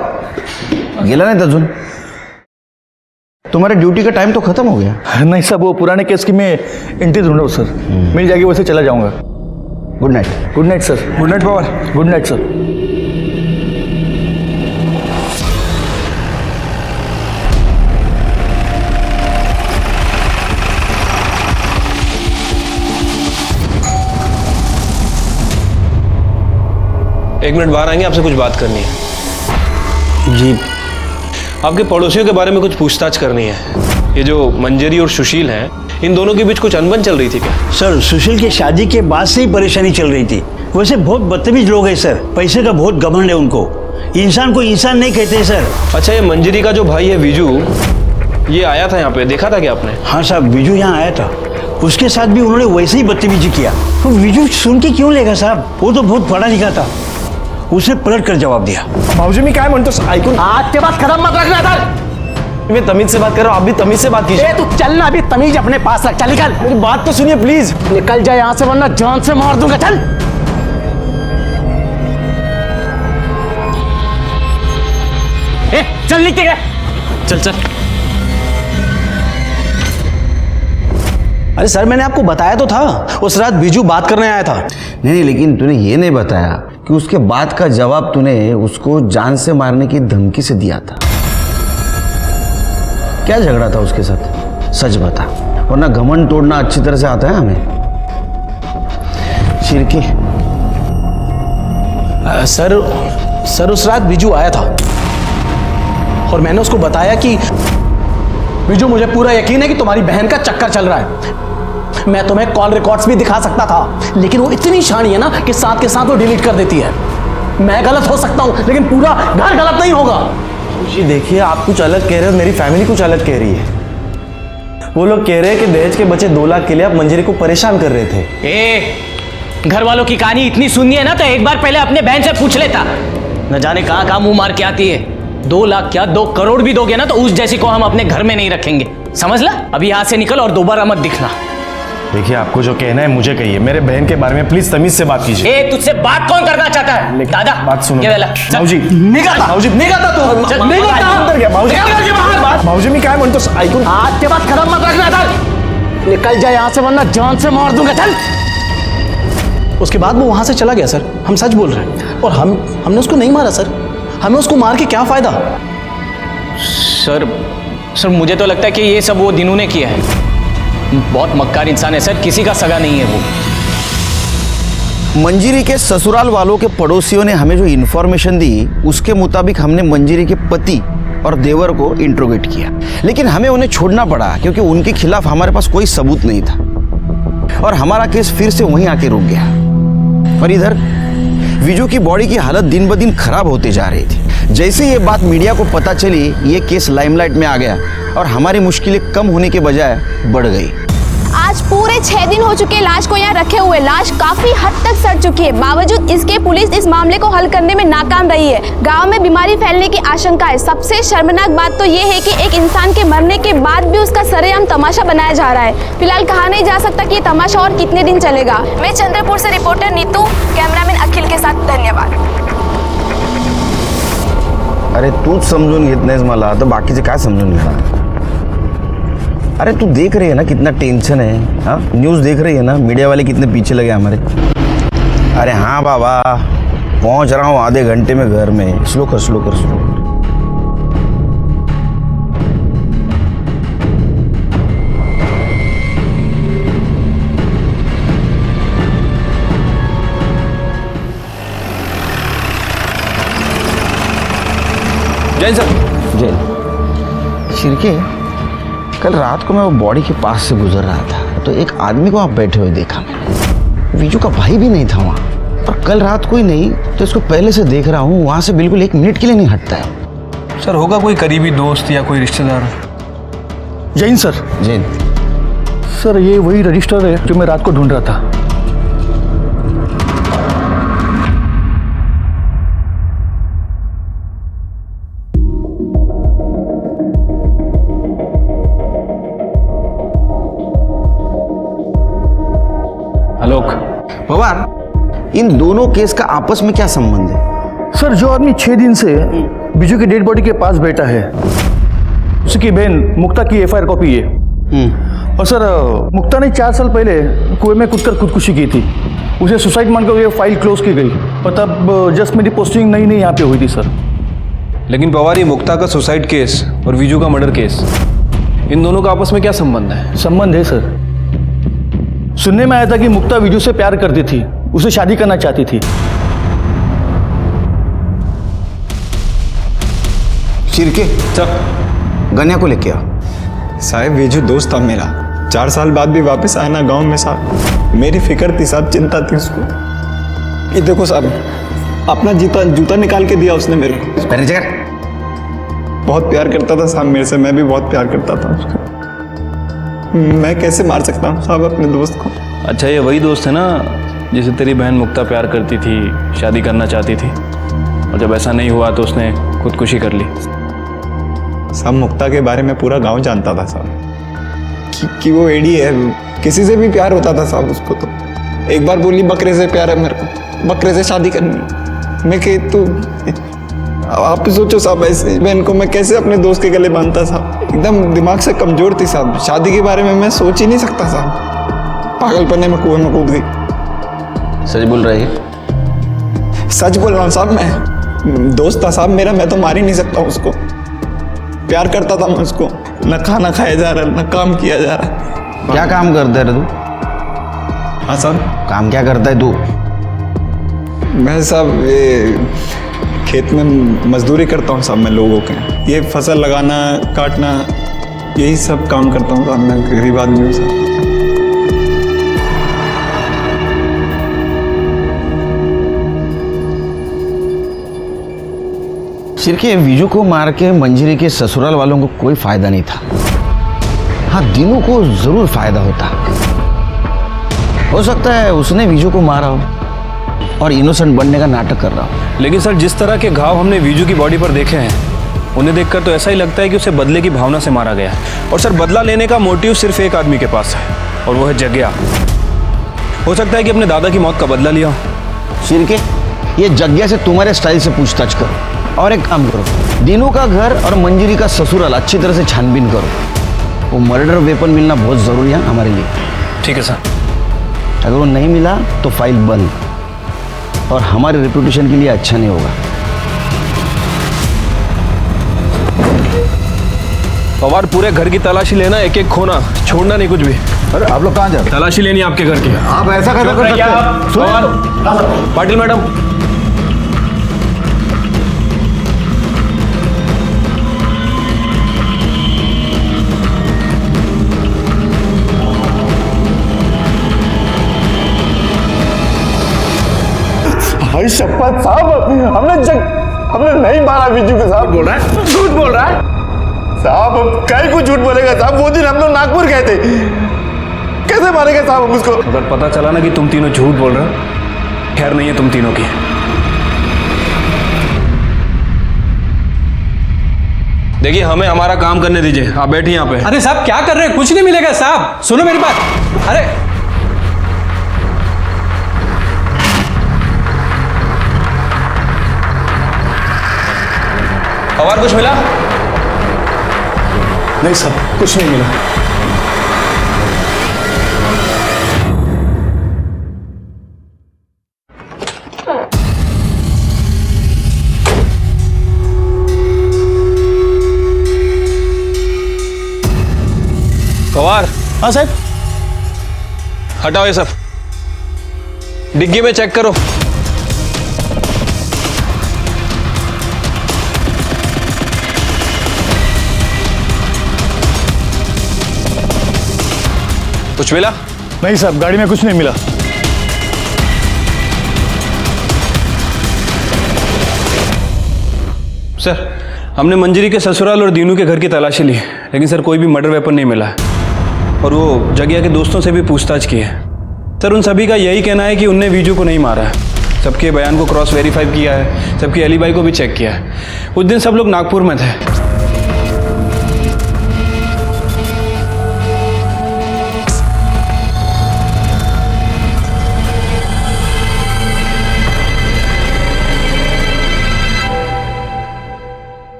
गेला नहीं अजून? तुम्हारे ड्यूटी का टाइम तो खत्म हो गया। नहीं साहब, वो पुराने केस की मैं एंट्री ढूंढ रहा हूँ सर, मिल जाएगी वैसे चला जाऊंगा। Good night. Good night sir. Good night Pawar. Good night sir. एक मिनट बाहर आएंगे, आपसे कुछ बात करनी है। जी। आपके पड़ोसियों के बारे में कुछ पूछताछ करनी है। ये जो मंजरी और सुशील हैं, इन दोनों के बीच कुछ अनबन चल रही थी क्या? सर सुशील की शादी के बाद से ही परेशानी चल रही थी। वैसे बहुत बदतमीज लोग हैं सर, पैसे का बहुत घमंड है उनको, इंसान को इंसान नहीं कहते सर। अच्छा, ये मंजरी का जो भाई है विजू, ये आया था यहाँ पे, देखा था क्या आपने? हाँ साहब, विजू यहाँ आया था, उसके साथ भी उन्होंने वैसे ही बदतमीजी किया। तो विजू सुन के क्यों लेगा साहब, वो तो बहुत पढ़ा लिखा था। उसने पलट कर जवाब दिया। भाऊजी मी काय म्हणतो ऐकून आज के बाद कदम मत रखना था। मैं तमीज से बात कर रहा हूँ, आप भी तमीज से बात कीजिए। तू चलना, अभी तमीज अपने पास रख। चल निकल, मेरी बात तो सुनिए प्लीज। निकल जाए यहाँ से वरना जान से मार दूंगा। चल। चल लिख के गए। चल चल। अरे सर, मैंने आपको बताया तो था, उस रात बीजू बात करने आया था। नहीं, लेकिन तूने ये नहीं बताया कि उसके बाद का जवाब तूने उसको जान से मारने की धमकी से दिया था। क्या झगड़ा था उसके साथ, सच बता, वरना घमंड तोड़ना अच्छी तरह से आता है हमें। शिरके सर उस रात बीजू आया था और मैंने उसको बताया कि बीजू, मुझे पूरा यकीन है कि तुम्हारी बहन का चक्कर चल रहा है। मैं तुम्हें कॉल रिकॉर्ड्स भी दिखा सकता था, लेकिन वो इतनी शानी है ना कि साथ के साथ वो डिलीट कर देती है। मैं गलत हो सकता हूं, लेकिन पूरा घर गलत नहीं होगा। जी देखिए, आप कुछ अलग कह रहे हो, मेरी फैमिली कुछ अलग कह रही है। वो लोग कह रहे हैं कि दहेज के बचे 2 लाख के लिए आप मंजरी को परेशान कर रहे थे। घर वालों की कहानी इतनी सुननी है ना तो एक बार पहले अपने बहन से पूछ लेता। न जाने कहां कहां मुंह मार के आती है। 2 लाख क्या 2 करोड़ भी दोगे ना तो उस जैसी को हम अपने घर में नहीं रखेंगे, समझ ला। अभी यहाँ से निकल और दोबारा मत दिखना। देखिए, आपको जो कहना है मुझे कहिए, मेरे बहन के बारे में प्लीज तमीज से बात कीजिए। तुझसे बात कौन करना चाहता है? दादा बात सुनो। ये वाला, चल। भाऊजी निकल। भाऊजी निकलता तू। चल, निकलता। अंदर गया भाऊजी। निकल के बाहर। भाऊजी मी काय म्हणतो ऐकून। आज के बाद कदम मत रखना था। निकल जाए यहाँ से वरना जान से मार दूंगा। चल। उसके बाद वो वहां से चला गया सर, हम सच बोल रहे हैं। और हमने उसको नहीं मारा सर, हमें उसको मार के क्या फायदा। सर मुझे तो लगता है कि ये सब वो दिनों ने किया है। बहुत मक्कार इंसान है सर, किसी का सगा नहीं है वो। मंजरी के ससुराल वालों के पड़ोसियों ने हमें जो इन्फॉर्मेशन दी उसके मुताबिक हमने मंजरी के पति और देवर को इंट्रोगेट किया, लेकिन हमें उन्हें छोड़ना पड़ा क्योंकि उनके खिलाफ हमारे पास कोई सबूत नहीं था और हमारा केस फिर से वहीं आके रुक गया। और इधर विजू की बॉडी की हालत दिन ब दिन खराब होती जा रही थी। जैसे ये बात मीडिया को पता चली, ये केस लाइमलाइट में आ गया और हमारी मुश्किलें कम होने के बजाय बढ़ गई। आज पूरे 6 दिन हो चुके लाश को यहाँ रखे हुए। लाश काफी हद तक सड़ चुकी है, बावजूद इसके पुलिस इस मामले को हल करने में नाकाम रही है। गांव में बीमारी फैलने की आशंका है। सबसे शर्मनाक बात तो ये है कि एक इंसान के मरने के बाद भी उसका सरेआम तमाशा बनाया जा रहा है। फिलहाल कहा नहीं जा सकता कि ये तमाशा और कितने दिन चलेगा। मैं चंद्रपुर से रिपोर्टर नीतू, कैमरामैन अखिल के साथ धन्यवाद। अरे तूच समजून घेत नाहीस मला, तर बाकीचे काय समजून घेणार? अरे तू देख रही है ना कितना टेंशन है। हाँ, न्यूज़ देख रही है ना, मीडिया वाले कितने पीछे लगे हमारे। अरे हाँ बाबा, पहुंच रहा हूँ आधे घंटे में घर में। स्लो कर स्लो कर स्लो। जैन सर। जैन। शिरके, कल रात को मैं वो बॉडी के पास से गुजर रहा था तो एक आदमी को वहाँ बैठे हुए देखा मैंने। विजू का भाई भी नहीं था वहाँ, और कल रात कोई नहीं तो इसको पहले से देख रहा हूँ, वहाँ से बिल्कुल 1 मिनट के लिए नहीं हटता है। सर होगा कोई करीबी दोस्त या कोई रिश्तेदार। जैन सर। जैन सर, ये वही रजिस्टर है जो मैं रात को ढूंढ रहा था। आलोक, पवार, इन दोनों केस का आपस में क्या संबंध है? सर, जो आदमी 6 दिन से बिजू की डेड बॉडी के पास बैठा है, उसकी बहन मुक्ता की FIR कॉपी है। और सर, मुक्ता ने 4 साल पहले कुएं में कूदकर खुदकुशी की थी। उसे सुसाइड मानकर ये फाइल क्लोज की गई और तब जस्ट मेरी पोस्टिंग नई यहाँ पे हुई थी सर। लेकिन पवार, ये मुक्ता का सुसाइड केस और विजू का मर्डर केस, इन दोनों का आपस में क्या संबंध है? संबंध है सर। सुनने में आया था कि मुक्ता विजू से प्यार करती थी, उसे शादी करना चाहती थी। शिरके, सर, गन्या को लेके आओ। साहब, विजू दोस्त था मेरा, 4 साल बाद भी वापस आया ना गांव में साहब। मेरी फिक्र थी साहब, चिंता थी उसको। ये देखो साहब, अपना जूता निकाल के दिया उसने मेरे को। बहुत प्यार करता था साहब मेरे से, मैं भी बहुत प्यार करता था उसको। मैं कैसे मार सकता हूँ साहब अपने दोस्त को? अच्छा, ये वही दोस्त है ना जिसे तेरी बहन मुक्ता प्यार करती थी, शादी करना चाहती थी, और जब ऐसा नहीं हुआ तो उसने खुदकुशी कर ली। साहब मुक्ता के बारे में पूरा गांव जानता था साहब कि वो एडी है, किसी से भी प्यार होता था साहब उसको। तो एक बार बोली बकरे से प्यार है मेरे को, बकरे से शादी करनी। मैं कही तो आप सोचो साहब, ऐसे बहन को मैं कैसे अपने दोस्त के गले बांधता साहब? एकदम दिमाग से कमजोर थी साहब, शादी के बारे में मैं सोच ही नहीं सकता साहब। पागलपने में कुएं में कूद गई। सच बोल रही है? सच बोल रहा हूँ साहब, मैं दोस्त था साहब मेरा, मैं तो मार ही नहीं सकता उसको। प्यार करता था मैं उसको, न खाना खाया जा रहा न काम किया जा रहा। क्या काम करता है तू? हाँ साहब। काम क्या करता है तू? मैं साहब ये खेत में मजदूरी करता हूँ साहब, मैं लोगों के ये फसल लगाना काटना यही सब काम करता हूँ साहब। मैं गरीब आदमी हूँ साहब। सिर्के विजू को मार के मंजरी के ससुराल वालों को कोई फायदा नहीं था। हाँ, दीनू को जरूर फायदा होता। हो सकता है उसने विजू को मारा हो और इनोसेंट बनने का नाटक कर रहा हो। लेकिन सर, जिस तरह के घाव हमने वीजू की बॉडी पर देखे हैं, उन्हें देखकर तो ऐसा ही लगता है कि उसे बदले की भावना से मारा गया है। और सर, बदला लेने का मोटिव सिर्फ एक आदमी के पास है, और वो है जग्या। हो सकता है कि अपने दादा की मौत का बदला लिया हो। सिरके, ये जग्या से तुम्हारे स्टाइल से पूछताछ करो, और एक काम करो, दीनू का घर और मंजरी का ससुराल अच्छी तरह से छानबीन करो। वो मर्डर वेपन मिलना बहुत जरूरी है हमारे लिए। ठीक है सर। अगर वो नहीं मिला तो फाइल बंद, और हमारे रेपुटेशन के लिए अच्छा नहीं होगा। पवार, पूरे घर की तलाशी लेना, एक एक खोना, छोड़ना नहीं कुछ भी। अरे आप लोग कहाँ जा रहे हैं? तलाशी लेनी आपके घर की। आप ऐसा कैसे कर सकते हैं? पवार, पाटिल मैडम, भाई शपथ साहब, हमने नहीं मारा विजू को। साहब बोल रहा है, झूठ बोल रहा है साहब। अब कहीं को झूठ बोलेगा साहब? वो दिन हम लोग नागपुर गए थे, कैसे मारेगा साहब हम उसको? अगर पता चला ना कि तुम तीनों झूठ बोल रहे हो, खैर नहीं है तुम तीनों की। देखिए, हमें हमारा काम करने दीजिए, आप बैठिए यहाँ पे। अरे साहब क्या कर रहे हैं? कुछ नहीं मिलेगा साहब, सुनो मेरी बात। अरे पवार, कुछ मिला? नहीं साहब, कुछ नहीं मिला। पवार। हाँ साहब। हटाओ ये सब, डिग्गी में चेक करो। कुछ मिला? नहीं साहब, गाड़ी में कुछ नहीं मिला। सर, हमने मंजरी के ससुराल और दीनू के घर की तलाशी ली, लेकिन सर कोई भी मर्डर वेपन नहीं मिला है। और वो जगिया के दोस्तों से भी पूछताछ की है। सर, उन सभी का यही कहना है कि उनने वीजू को नहीं मारा है। सबके बयान को क्रॉस वेरीफाई किया है, सबकी एलिबाई को भी चेक किया है। उस दिन सब लोग नागपुर में थे।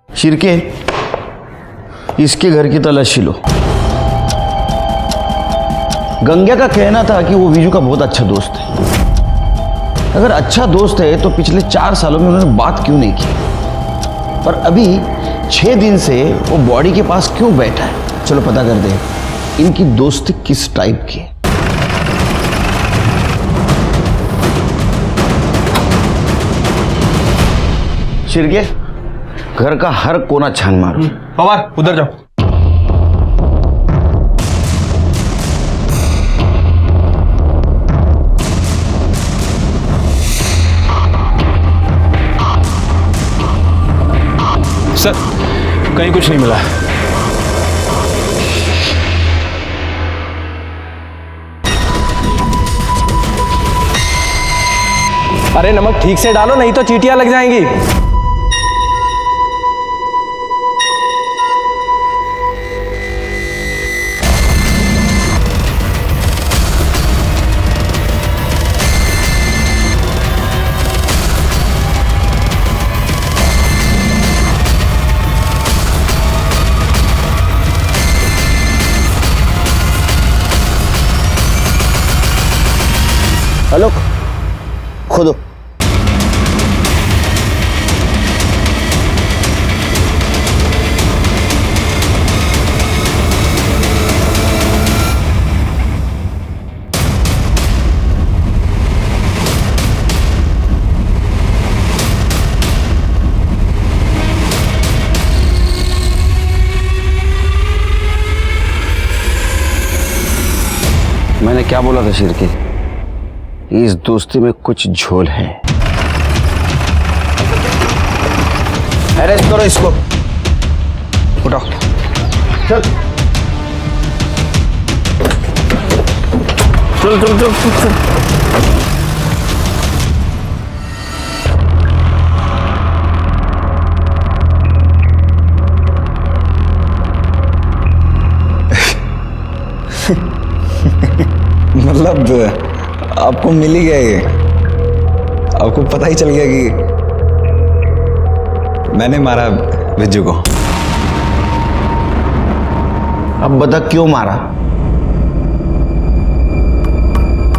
शिरके, इसके घर की तलाशी लो। गंगा का कहना था कि वो विजू का बहुत अच्छा दोस्त है। अगर अच्छा दोस्त है तो पिछले 4 सालों में उन्होंने बात क्यों नहीं की? और अभी 6 दिन से वो बॉडी के पास क्यों बैठा है? चलो पता कर दे इनकी दोस्ती किस टाइप की है। शिरके, घर का हर कोना छान मारो। पवार, उधर जाओ। सर कहीं कुछ नहीं मिला। अरे नमक ठीक से डालो, नहीं तो चींटियां लग जाएंगी। हेलो, खोदो। मैंने क्या बोला था शिरकी? इस दोस्ती में कुछ झोल है। अरेस्ट करो इसको। उठाओ। चल चल चल चल चल। मतलब आपको मिल ही गया ये? आपको पता ही चल गया कि मैंने मारा विज्जू को? अब बता क्यों मारा?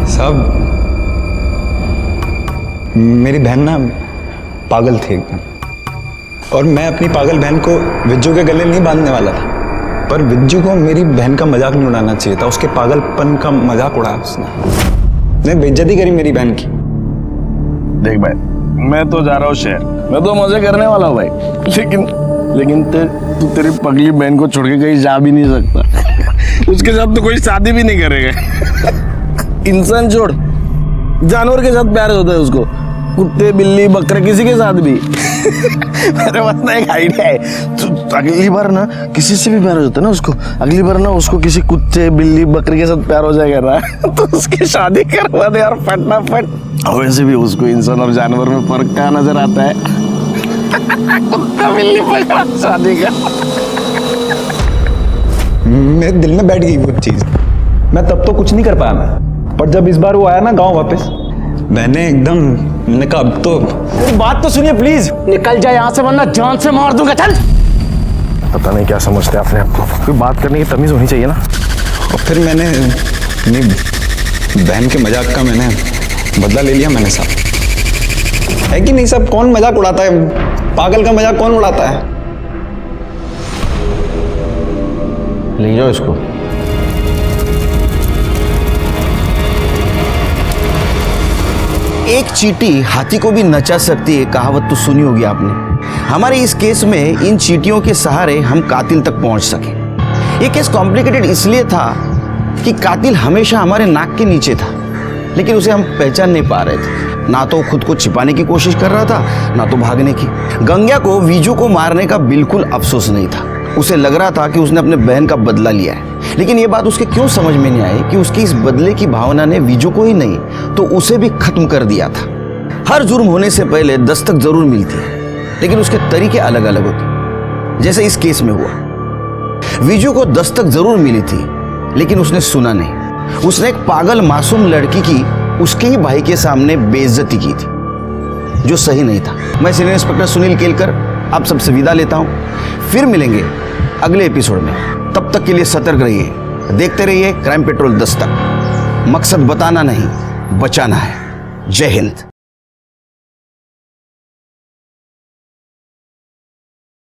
साहब मेरी बहन ना पागल थी एकदम, और मैं अपनी पागल बहन को विज्जू के गले नहीं बांधने वाला था, पर विज्जू को मेरी बहन का मजाक नहीं उड़ाना चाहिए था। उसके पागलपन का मजाक उड़ाया उसने बेइज्जती करी मेरी बहन की। देख भाई, मैं तो जा रहा हूँ शहर, मैं तो मजे करने वाला हूँ भाई, लेकिन तू तेरी पगली बहन को छोड़ के कहीं जा भी नहीं सकता। उसके साथ तो कोई शादी भी नहीं करेगा। इंसान छोड़, जानवर के साथ प्यार होता है उसको, कुत्ते बिल्ली बकरे किसी के साथ भी। मेरे पास ना एक आइडिया है, तो अगली बार ना किसी से भी प्यार हो जाता है ना उसको, अगली बार ना उसको किसी कुत्ते बिल्ली बकरी के साथ प्यार हो जाएगा ना, तो उसकी शादी करवा दे और फटाफट। वैसे भी उसको इंसान और जानवर में फर्क क्या नजर आता है? कुत्ता बिल्ली पकड़ा शादी का। मेरे दिल में बैठ गई वो चीज। मैं तब तो कुछ नहीं कर पाया मैं, पर जब इस बार वो आया ना गांव वापस, मैंने एकदम, मैंने कहा अब तो। बात तो सुनिए प्लीज, निकल जाए यहाँ से वरना जान से मार दूंगा। चल। पता नहीं क्या समझते अपने आप को, कोई बात करने की तमीज होनी चाहिए ना। और फिर मैंने अपनी बहन के मजाक का मैंने बदला ले लिया मैंने साहब। है कि नहीं साहब? कौन मजाक उड़ाता है? पागल का मजाक कौन उड़ाता है? ले जाओ इसको। एक चींटी हाथी को भी नचा सकती है, कहावत तो सुनी होगी आपने। हमारे इस केस में इन चींटियों के सहारे हम कातिल तक पहुंच सके। ये केस कॉम्प्लिकेटेड इसलिए था कि कातिल हमेशा हमारे नाक के नीचे था, लेकिन उसे हम पहचान नहीं पा रहे थे। ना तो खुद को छिपाने की कोशिश कर रहा था, ना तो भागने की। गंग्या को विजू को मारने का बिल्कुल अफसोस नहीं था। उसे लग रहा था कि उसने अपने बहन का बदला लिया है, लेकिन ये बात उसके क्यों समझ में नहीं आई कि उसकी इस बदले की भावना ने विजू को ही नहीं तो उसे भी खत्म कर दिया था। हर जुर्म होने से पहले दस्तक जरूर मिलती है, लेकिन उसके तरीके अलग अलग होते। जैसे इस केस में हुआ, विजू को दस्तक जरूर मिली थी, लेकिन उसने सुना नहीं। उसने एक पागल मासूम लड़की की उसके ही भाई के सामने बेइज्जती की थी, जो सही नहीं था। मैं सीनियर इंस्पेक्टर सुनील केलकर आप सबसे विदा लेता हूं। फिर मिलेंगे अगले एपिसोड में। तब तक के लिए सतर्क रहिए, देखते रहिए क्राइम पेट्रोल दस्तक। मकसद बताना नहीं, बचाना है। जय हिंद।